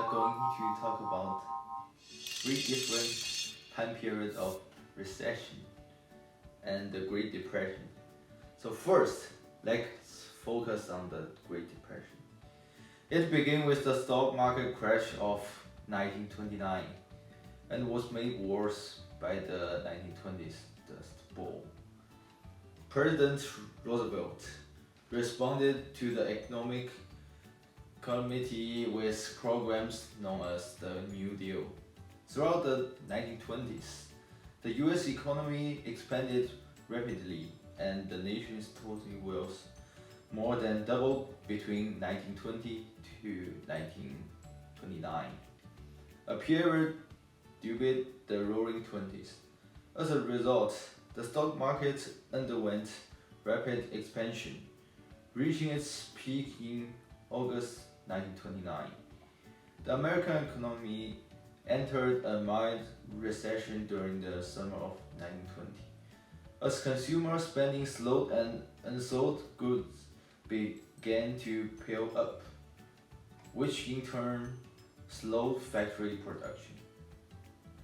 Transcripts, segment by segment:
are going to talk about three different time periods of recession and the Great Depression. So first, let's focus on the Great Depression. It began with the stock market crash of 1929 and was made worse by the 1920s Dust Bowl. President Roosevelt responded to the economic calamity with programs known as the New Deal. Throughout the 1920s, the US economy expanded rapidly and the nation's total wealth more than doubled between 1920 to 1929, a period dubbed the Roaring Twenties. As a result, the stock market underwent rapid expansion, reaching its peak in August 1929. The American economy entered a mild recession during the summer of 1920. As consumer spending slowed and unsold goods began to pile up, which in turn slowed factory production.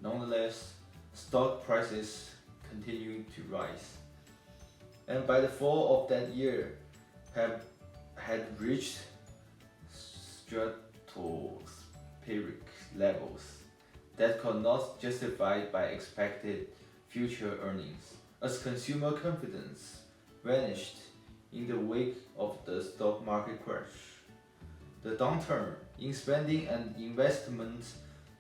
Nonetheless, stock prices continued to rise, and by the fall of that year, had reached stratospheric levels that could not be justified by expected future earnings, as consumer confidence vanished in the wake of the stock market crash. The downturn in spending and investment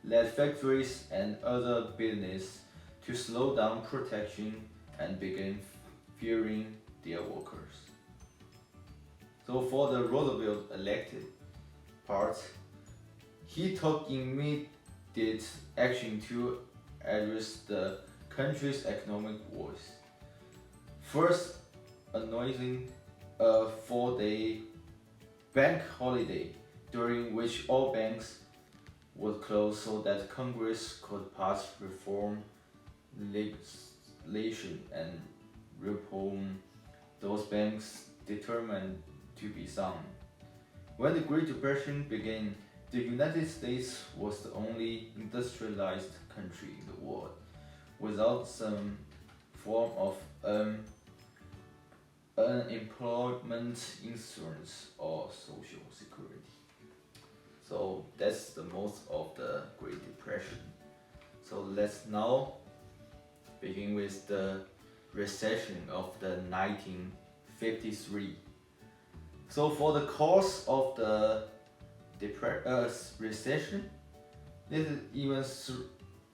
led factories and other businesses to slow down production and begin fearing their workers. So for the Roosevelt elected part, he took immediate action to address the country's economic woes. First, announcing a 4-day bank holiday during which all banks would close so that Congress could pass reform legislation and reform those banks determined to be sound. When the Great Depression began, the United States was the only industrialized country in the world without some form of unemployment insurance or social security. So that's the most of the Great Depression. So let's now begin with the recession of the 1953. So for the cause of the recession, this is even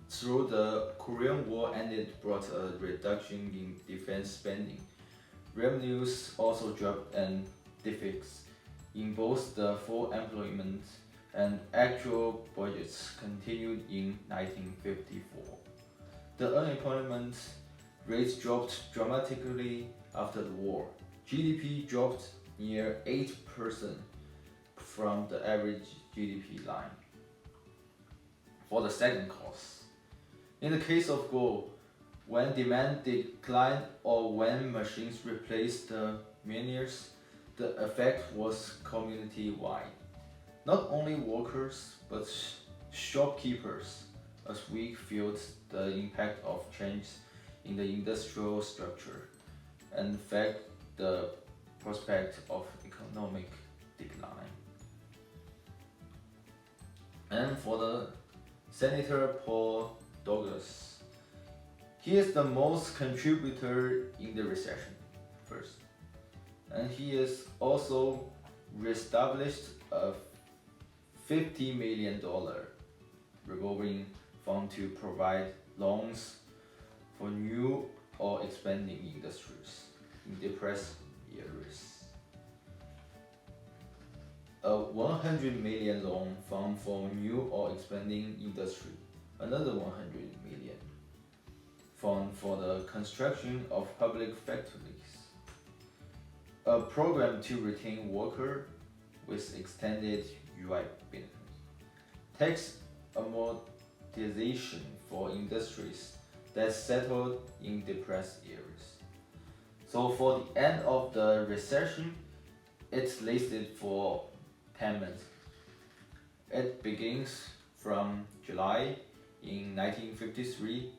through the Korean War ended brought a reduction in defense spending. Revenues also dropped and deficits in both the full employment and actual budgets continued in 1954. The unemployment rate dropped dramatically after the war. GDP dropped near 8% from the average GDP line. For the second cause, in the case of gold, when demand declined or when machines replaced the miners, the effect was community-wide. Not only workers, but shopkeepers, as we felt the impact of change in the industrial structure and fact the prospect of economic decline. And for the Senator Paul Douglas, he is the most contributor in the recession first, and he has also reestablished a $50 million revolving fund to provide loans for new or expanding industries in depressed areas. A $100 million loan fund for new or expanding industry, another $100 million fund for the construction of public factories, a program to retain workers with extended UI benefits, tax amortization for industries that settled in depressed areas. So for the end of the recession, it's lasted for 10 months. It begins from July in 1953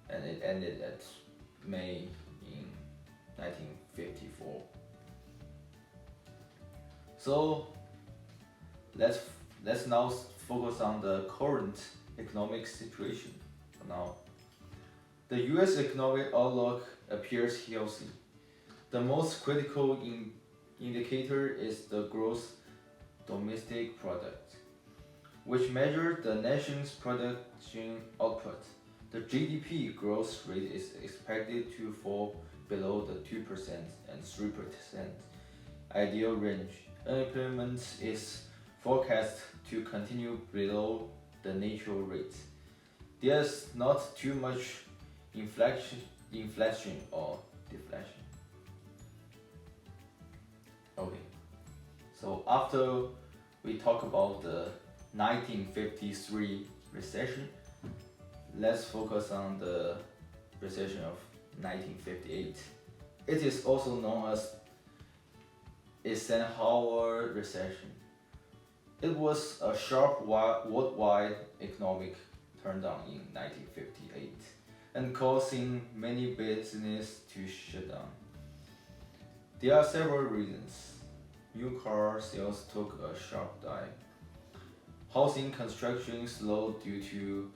and it ended at May in 1954. So let's now focus on the current economic situation. Now, the U.S. economic outlook appears healthy. The most critical indicator is the gross domestic product, which measures the nation's production output. The GDP growth rate is expected to fall below the 2% and 3% ideal range. Unemployment is forecast to continue below the natural rate. There's not too much inflation or deflation. Okay, so after we talk about the 1953 recession, let's focus on the recession of 1958. It is also known as Eisenhower recession. It was a sharp worldwide economic turndown in 1958 and causing many businesses to shut down. There are several reasons. New car sales took a sharp dive. Housing construction slowed due to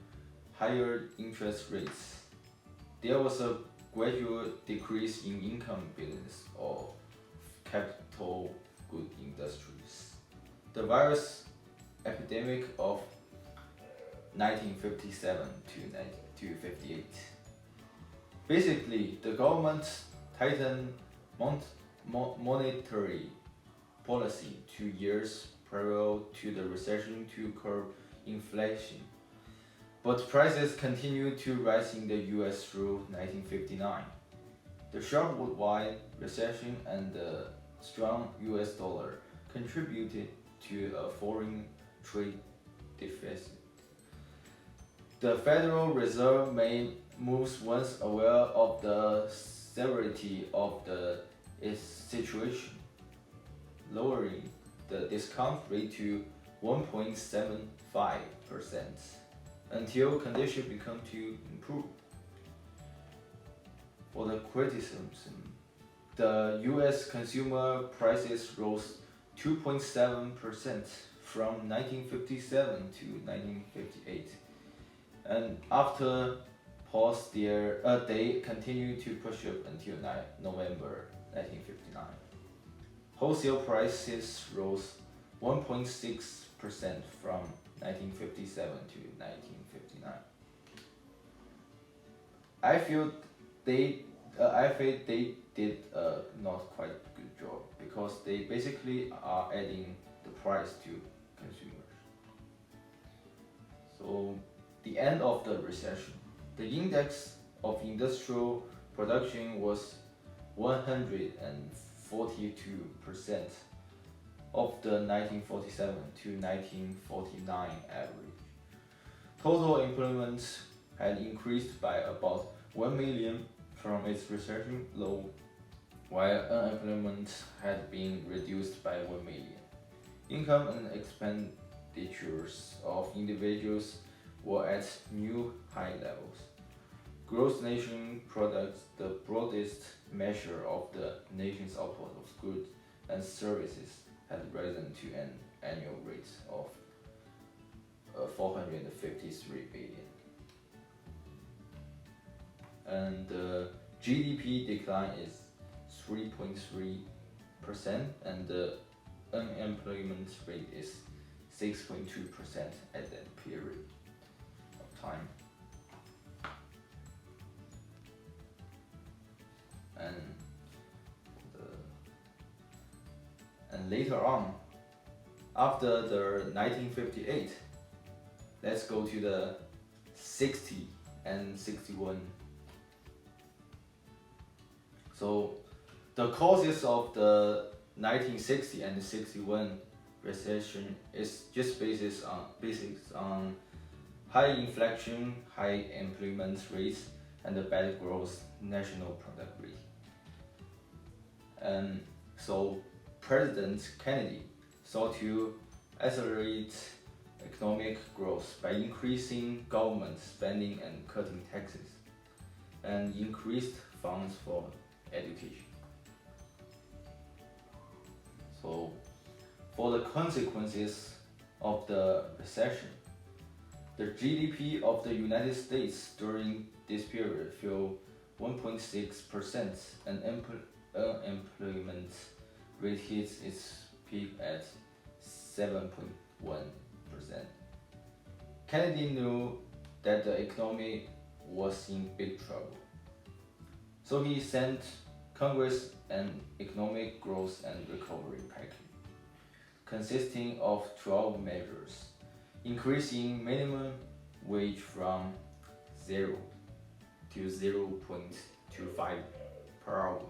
higher interest rates. There was a gradual decrease in income business or capital good industries. The virus epidemic of 1957 to 58. Basically, the government tightened monetary policy 2 years prior to the recession to curb inflation. But prices continued to rise in the US through 1959. The sharp worldwide recession and the strong US dollar contributed to a foreign trade deficit. The Federal Reserve made moves once aware of the severity of its situation, lowering the discount rate to 1.75% until conditions become to improve. For the criticism, the US consumer prices rose 2.7% from 1957 to 1958, and after pause they continued to push up until November 1959. Wholesale prices rose 1.6% from 1957 to 1959. I feel they did not quite good job because they basically are adding the price to consumers. So the end of the recession, the index of industrial production was 142% of the 1947 to 1949 average. Total employment had increased by about 1 million from its recession low, while unemployment had been reduced by 1 million. Income and expenditures of individuals were at new high levels. Gross national product, the broadest measure of the nation's output of goods and services, had risen to an annual rate of 453 billion. And the GDP decline is 3.3%, and the unemployment rate is 6.2% at that period of time. And later on, after the 1958, let's go to the 60 and 61. So the causes of the 1960 and 61 recession is just based on high inflation, high employment rates, and the bad growth national product rate. And so President Kennedy sought to accelerate economic growth by increasing government spending and cutting taxes, and increased funds for education. So, for the consequences of the recession, the GDP of the United States during this period fell 1.6%, and unemployment rate hits its peak at 7.1%. Kennedy knew that the economy was in big trouble, so he sent Congress an economic growth and recovery package consisting of 12 measures, increasing minimum wage from 0 to 0.25 per hour,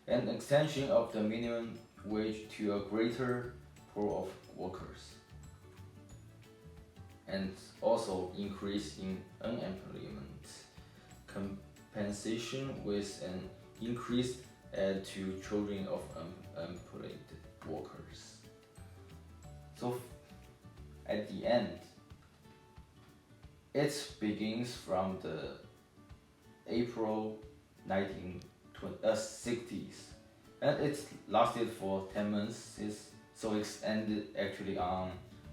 and extension of the minimum wage to a greater pool of workers, and also increase in unemployment compensation with an increased aid to children of unemployed workers. So at the end, it begins from the April 1960s, and it lasted for 10 months. So it's ended actually on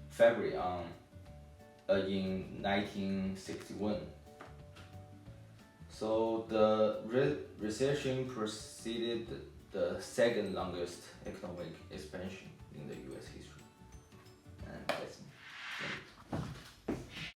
February in 1961. So the recession preceded the second longest economic expansion in the U.S. history.